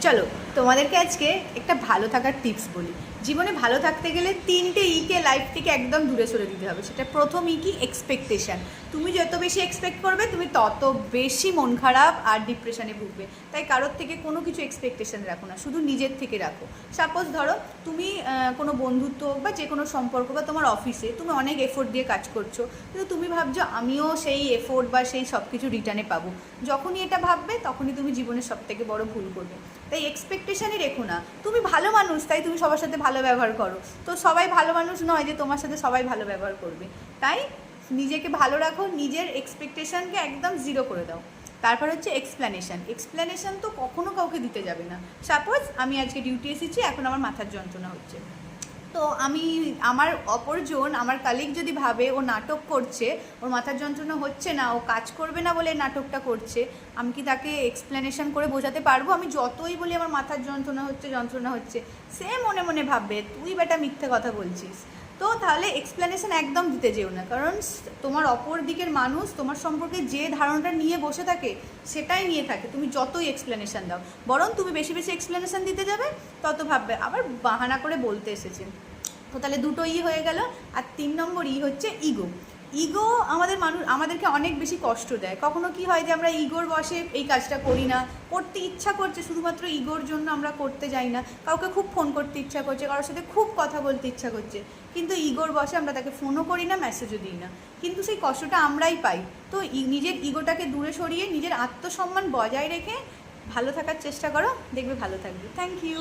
চলো তোমাদেরকে আজকে একটা ভালো থাকার টিপস বলি। জীবনে ভালো থাকতে গেলে 3টে ইকে লাইফ থেকে একদম দূরে সরে দিতে হবে। সেটা প্রথম ই কি, এক্সপেকটেশান। তুমি যত বেশি এক্সপেক্ট করবে তুমি তত বেশি মন খারাপ আর ডিপ্রেশনে ভুগবে। তাই কারোর থেকে কোনো কিছু এক্সপেকটেশান রাখো না, শুধু নিজের থেকে রাখো। সাপোজ ধরো তুমি কোনো বন্ধুত্ব বা যে কোনো সম্পর্ক বা তোমার অফিসে তুমি অনেক এফোর্ট দিয়ে কাজ করছো, কিন্তু তুমি ভাবছো আমিও সেই এফোর্ট বা সেই সব কিছু রিটার্নে পাবো। যখনই এটা ভাববে তখনই তুমি জীবনের সবথেকে বড় ভুল করবে। তাই এক্সপেকটেশানই রেখো না। তুমি ভালো মানুষ, তাই তুমি সবার সাথে ভালো ব্যবহার করো। তো সবাই ভালো মানুষ নয় যে তোমার সাথে সবাই ভালো ব্যবহার করবে। তাই নিজেকে ভালো রাখো, নিজের এক্সপেকটেশানকে একদম জিরো করে দাও। তারপর হচ্ছে এক্সপ্লেনেশান তো কখনো কাউকে দিতে যাবে না। সাপোজ আমি আজকে ডিউটি এসেছি, এখন আমার মাথার যন্ত্রণা হচ্ছে, তো আমি আমার অপরজন আমার কালিগ যদি ভাবে ও নাটক করছে, ওর মাথার যন্ত্রণা হচ্ছে না, ও কাজ করবে না বলে নাটকটা করছে, আমি কি তাকে এক্সপ্লেনেশন করে বোঝাতে পারবো? আমি যতই বলি আমার মাথার যন্ত্রণা হচ্ছে, সে মনে মনে ভাববে তুই বেটা মিথ্যে কথা বলছিস। তো তাহলে এক্সপ্লেনেশন একদম দিতে যেও না, কারণ তোমার অপর দিকের মানুষ তোমার সম্পর্কে যে ধারণাটা নিয়ে বসে থাকে সেটাই নিয়ে থাকে, তুমি যতই এক্সপ্লেনেশন দাও। বরং তুমি বেশি বেশি এক্সপ্লেনেশন দিতে যাবে, তত ভাববে আবার বাহানা করে বলতে এসেছে। তো তাহলে দুটো হয়ে গেল। আর 3 নম্বর হচ্ছে ইগো। ইগো আমাদেরকে অনেক বেশি কষ্ট দেয়। কখনো কি হয় যে আমরা ইগোর বশে এই কাজটা করি না, করতে ইচ্ছা করছে শুধুমাত্র ইগোর জন্য আমরা করতে যাই না। কাউকে খুব ফোন করতে ইচ্ছা করছে, কারোর সাথে খুব কথা বলতে ইচ্ছা করছে, কিন্তু ইগোর বশে আমরা তাকে ফোনও করি না, মেসেজও দিই না, কিন্তু সেই কষ্টটা আমরাই পাই। তো নিজের ইগোটাকে দূরে সরিয়ে নিজের আত্মসম্মান বজায় রেখে ভালো থাকার চেষ্টা করো, দেখবে ভালো থাকবে। Thank you.